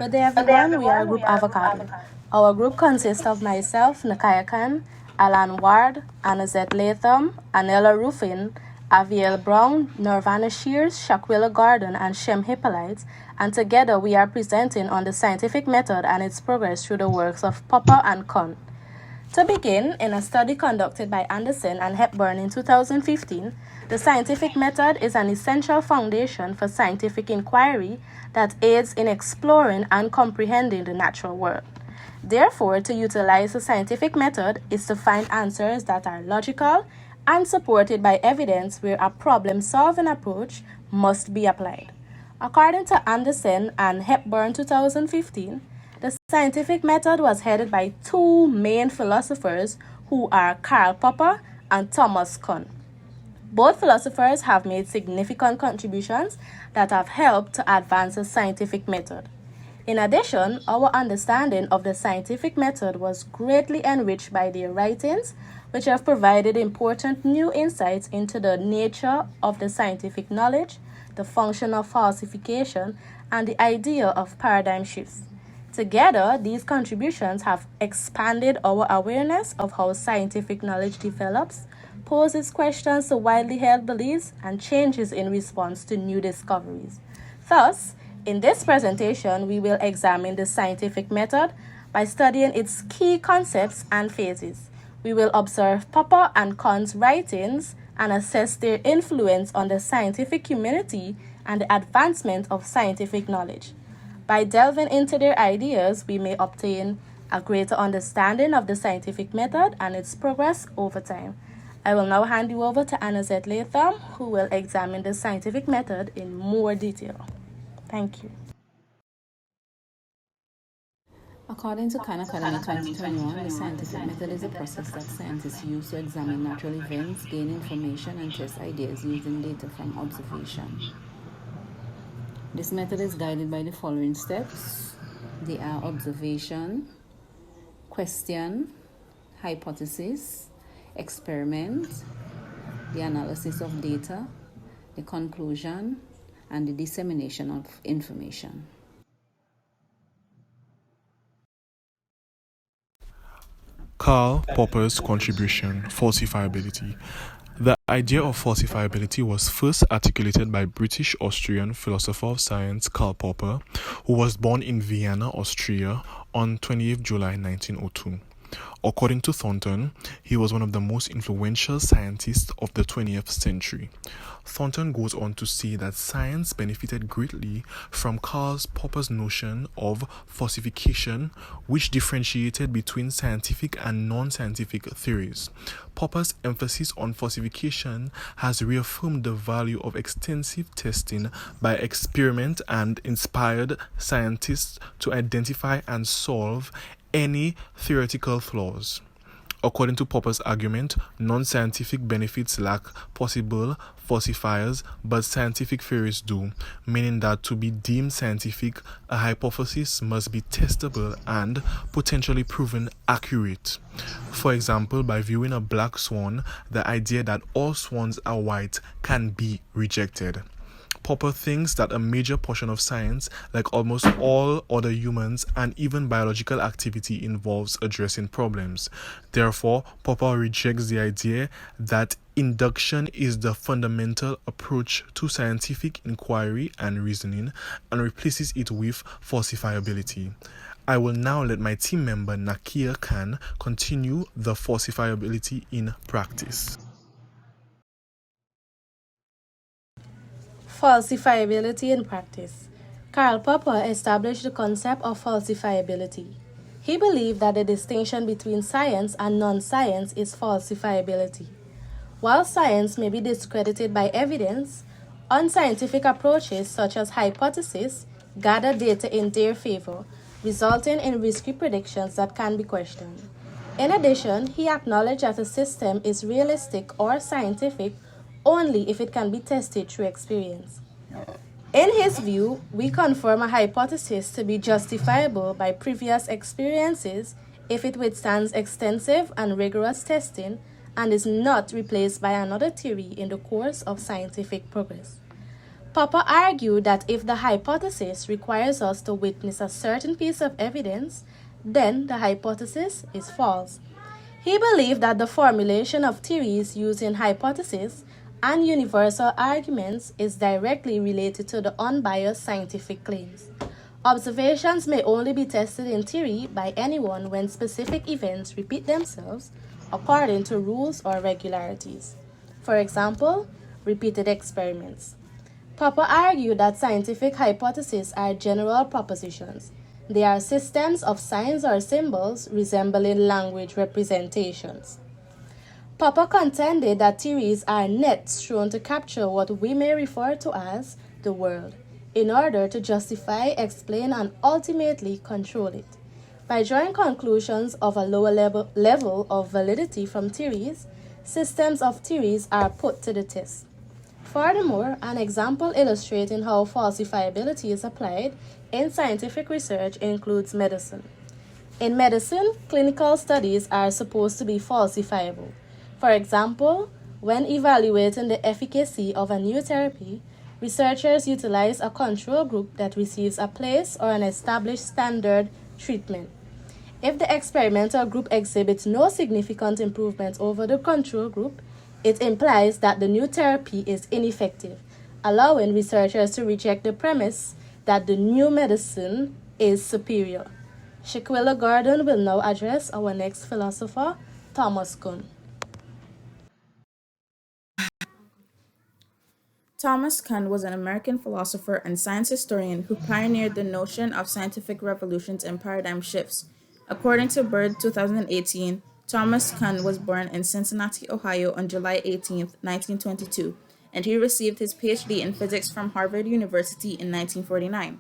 Good day everyone, we are Group Avocado. Our group consists of myself, Nakia Khan, Allan Ward, Annazette Latham, Anella Rufin, Avielle Brown, Nirvana Shears, Shaquilla Gordon, and Shem Hippolyte, and together we are presenting on the scientific method and its progress through the works of Popper and Kuhn. To begin, in a study conducted by Anderson and Hepburn in 2015, the scientific method is an essential foundation for scientific inquiry that aids in exploring and comprehending the natural world. Therefore, to utilize the scientific method is to find answers that are logical and supported by evidence where a problem-solving approach must be applied. According to Anderson and Hepburn 2015, the scientific method was headed by two main philosophers who are Karl Popper and Thomas Kuhn. Both philosophers have made significant contributions that have helped to advance the scientific method. In addition, our understanding of the scientific method was greatly enriched by their writings, which have provided important new insights into the nature of the scientific knowledge, the function of falsification, and the idea of paradigm shifts. Together, these contributions have expanded our awareness of how scientific knowledge develops, poses questions to widely held beliefs, and changes in response to new discoveries. Thus, in this presentation, we will examine the scientific method by studying its key concepts and phases. We will observe Popper and Kuhn's writings and assess their influence on the scientific community and the advancement of scientific knowledge. By delving into their ideas, we may obtain a greater understanding of the scientific method and its progress over time. I will now hand you over to Annazette Latham, who will examine the scientific method in more detail. Thank you. According to Khan Academy 2021, the scientific method is a process that scientists use to examine natural events, gain information, and test ideas using data from observation. This method is guided by the following steps. They are observation, question, hypothesis, experiment, the analysis of data, the conclusion, and the dissemination of information. Karl Popper's contribution, falsifiability. The idea of falsifiability was first articulated by British-Austrian philosopher of science Karl Popper, who was born in Vienna, Austria on 28 July 1902. According to Thornton, he was one of the most influential scientists of the 20th century. Thornton goes on to say that science benefited greatly from Karl Popper's notion of falsification, which differentiated between scientific and non-scientific theories. Popper's emphasis on falsification has reaffirmed the value of extensive testing by experiment and inspired scientists to identify and solve any theoretical flaws. According to Popper's argument, non-scientific benefits lack possible falsifiers, but scientific theories do, meaning that to be deemed scientific, a hypothesis must be testable and potentially proven accurate. For example, by viewing a black swan, the idea that all swans are white can be rejected. Popper thinks that a major portion of science, like almost all other humans and even biological activity, involves addressing problems. Therefore, Popper rejects the idea that induction is the fundamental approach to scientific inquiry and reasoning and replaces it with falsifiability. I will now let my team member Nakia Khan continue the falsifiability in practice. Falsifiability in practice. Karl Popper established the concept of falsifiability. He believed that the distinction between science and non-science is falsifiability. While science may be discredited by evidence, unscientific approaches such as hypotheses gather data in their favor, resulting in risky predictions that can be questioned. In addition, he acknowledged that a system is realistic or scientific only if it can be tested through experience. In his view, we confirm a hypothesis to be justifiable by previous experiences if it withstands extensive and rigorous testing and is not replaced by another theory in the course of scientific progress. Popper argued that if the hypothesis requires us to witness a certain piece of evidence, then the hypothesis is false. He believed that the formulation of theories using hypotheses and universal arguments is directly related to the unbiased scientific claims. Observations may only be tested in theory by anyone when specific events repeat themselves according to rules or regularities. For example, repeated experiments. Popper argued that scientific hypotheses are general propositions. They are systems of signs or symbols resembling language representations. Popper contended that theories are nets thrown to capture what we may refer to as the world, in order to justify, explain, and ultimately control it. By drawing conclusions of a lower level of validity from theories, systems of theories are put to the test. Furthermore, an example illustrating how falsifiability is applied in scientific research includes medicine. In medicine, clinical studies are supposed to be falsifiable. For example, when evaluating the efficacy of a new therapy, researchers utilize a control group that receives a place or an established standard treatment. If the experimental group exhibits no significant improvements over the control group, it implies that the new therapy is ineffective, allowing researchers to reject the premise that the new medicine is superior. Shaquilla Gordon will now address our next philosopher, Thomas Kuhn. Thomas Kuhn was an American philosopher and science historian who pioneered the notion of scientific revolutions and paradigm shifts. According to Bird 2018, Thomas Kuhn was born in Cincinnati, Ohio on July 18, 1922, and he received his PhD in physics from Harvard University in 1949.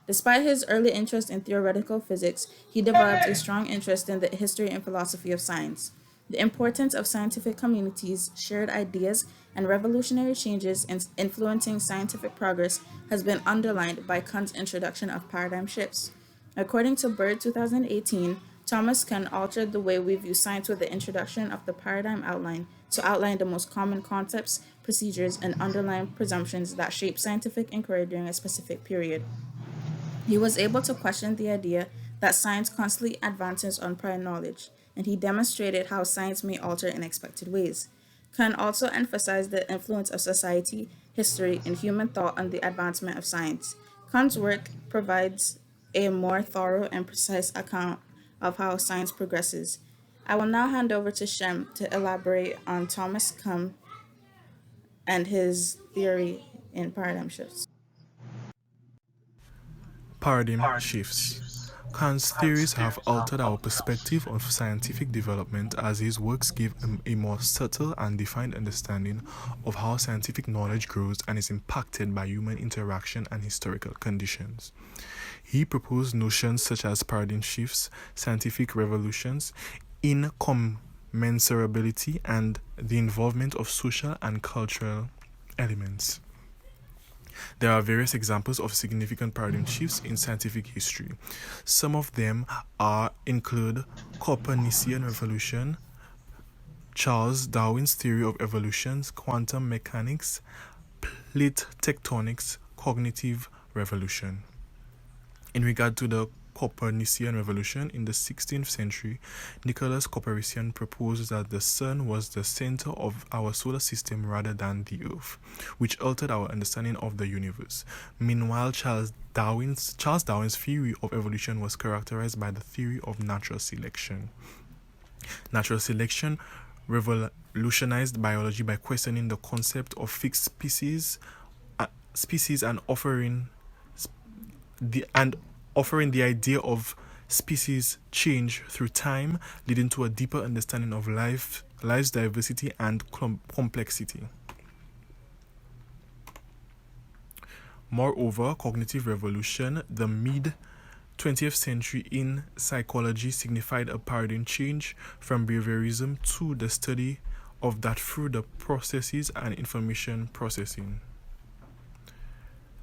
Despite his early interest in theoretical physics, he developed a strong interest in the history and philosophy of science. The importance of scientific communities, shared ideas, and revolutionary changes in influencing scientific progress has been underlined by Kuhn's introduction of paradigm shifts. According to Bird 2018, Thomas Kuhn altered the way we view science with the introduction of the paradigm outline to outline the most common concepts, procedures, and underlying presumptions that shape scientific inquiry during a specific period. He was able to question the idea that science constantly advances on prior knowledge, and he demonstrated how science may alter in unexpected ways. Kuhn also emphasized the influence of society, history, and human thought on the advancement of science. Kuhn's work provides a more thorough and precise account of how science progresses. I will now hand over to Shem to elaborate on Thomas Kuhn and his theory in paradigm shifts. Paradigm shifts. Kuhn's theories have altered our perspective of scientific development as his works give a more subtle and defined understanding of how scientific knowledge grows and is impacted by human interaction and historical conditions. He proposed notions such as paradigm shifts, scientific revolutions, incommensurability, and the involvement of social and cultural elements. There are various examples of significant paradigm shifts in scientific history. Some of them include Copernican revolution, Charles Darwin's theory of evolution, quantum mechanics, plate tectonics, cognitive revolution. In regard to the Copernican revolution, in the 16th century, Nicholas Copernican proposed that the sun was the center of our solar system rather than the earth, which altered our understanding of the universe. Meanwhile, Charles Darwin's theory of evolution was characterized by the theory of natural selection. Natural selection revolutionized biology by questioning the concept of fixed species and offering the idea of species change through time, leading to a deeper understanding of life's diversity and complexity. Moreover, cognitive revolution, the mid-20th century in psychology, signified a paradigm change from behaviorism to the study of that through the processes and information processing.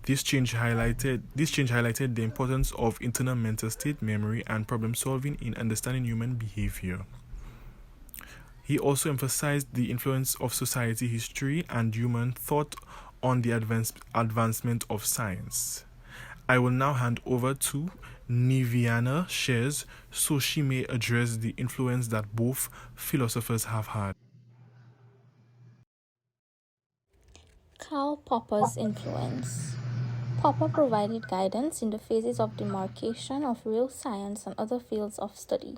This change highlighted the importance of internal mental state, memory, and problem solving in understanding human behavior. He also emphasized the influence of society, history, and human thought on the advancement of science. I will now hand over to Nirvana Shears so she may address the influence that both philosophers have had. Karl Popper's influence. Popper provided guidance in the phases of demarcation of real science and other fields of study.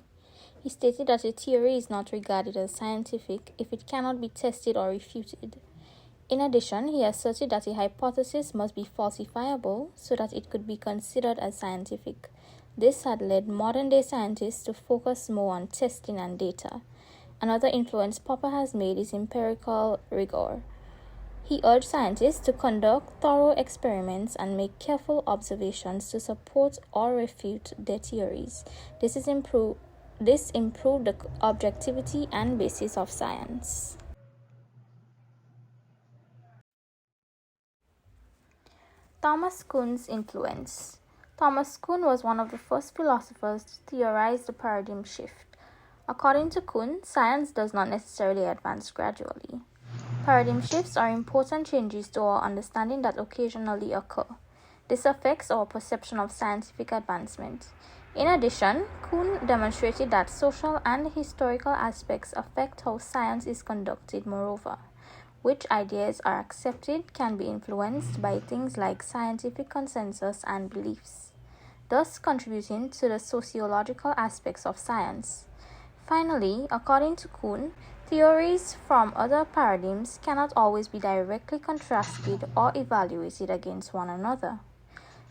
He stated that a theory is not regarded as scientific if it cannot be tested or refuted. In addition, he asserted that a hypothesis must be falsifiable so that it could be considered as scientific. This had led modern-day scientists to focus more on testing and data. Another influence Popper has made is empirical rigor. He urged scientists to conduct thorough experiments and make careful observations to support or refute their theories. This improved the objectivity and basis of science. Thomas Kuhn's influence. Thomas Kuhn was one of the first philosophers to theorize the paradigm shift. According to Kuhn, science does not necessarily advance gradually. Paradigm shifts are important changes to our understanding that occasionally occur. This affects our perception of scientific advancement. In addition, Kuhn demonstrated that social and historical aspects affect how science is conducted. Moreover, which ideas are accepted can be influenced by things like scientific consensus and beliefs, thus contributing to the sociological aspects of science. Finally, according to Kuhn, theories from other paradigms cannot always be directly contrasted or evaluated against one another.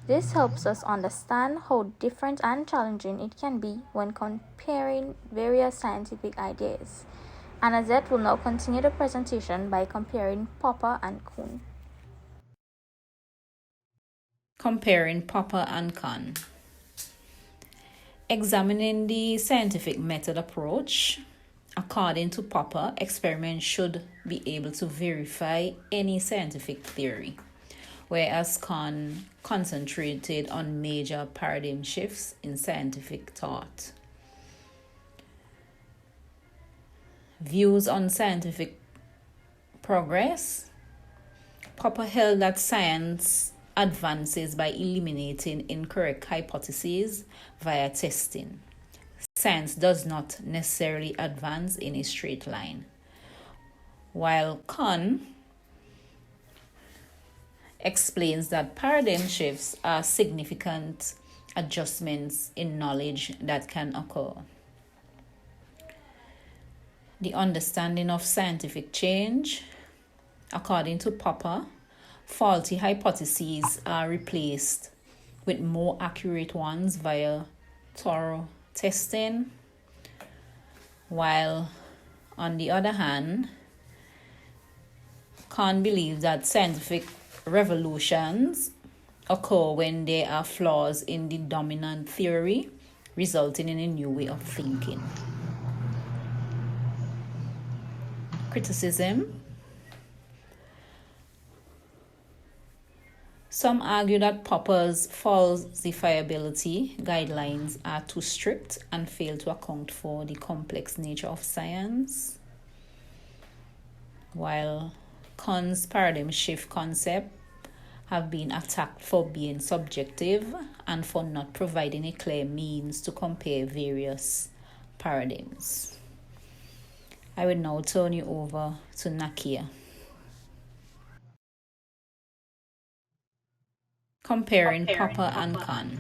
This helps us understand how different and challenging it can be when comparing various scientific ideas. Annazette will now continue the presentation by comparing Popper and Kuhn. Comparing Popper and Kuhn. Examining the scientific method approach. According to Popper, experiments should be able to verify any scientific theory, whereas Kuhn concentrated on major paradigm shifts in scientific thought. Views on scientific progress. Popper held that science advances by eliminating incorrect hypotheses via testing. Science does not necessarily advance in a straight line. While Kuhn explains that paradigm shifts are significant adjustments in knowledge that can occur. The understanding of scientific change. According to Popper, faulty hypotheses are replaced with more accurate ones via thorough testing, while on the other hand, Kuhn believes that scientific revolutions occur when there are flaws in the dominant theory, resulting in a new way of thinking. Criticism. Some argue that Popper's falsifiability guidelines are too strict and fail to account for the complex nature of science, while Kuhn's paradigm shift concept have been attacked for being subjective and for not providing a clear means to compare various paradigms. I will now turn you over to Nakia. Comparing Popper and Kuhn.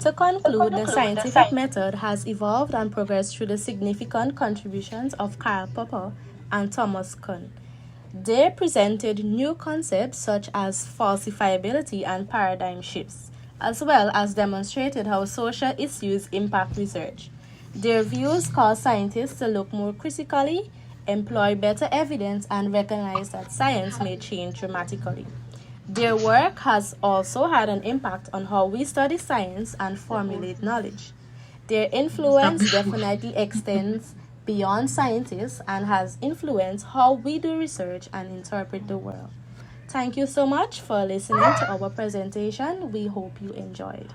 To conclude, the scientific method has evolved and progressed through the significant contributions of Karl Popper and Thomas Kuhn. They presented new concepts such as falsifiability and paradigm shifts, as well as demonstrated how social issues impact research. Their views cause scientists to look more critically, employ better evidence, and recognize that science may change dramatically. Their work has also had an impact on how we study science and formulate knowledge. Their influence definitely extends beyond scientists and has influenced how we do research and interpret the world. Thank you so much for listening to our presentation. We hope you enjoyed.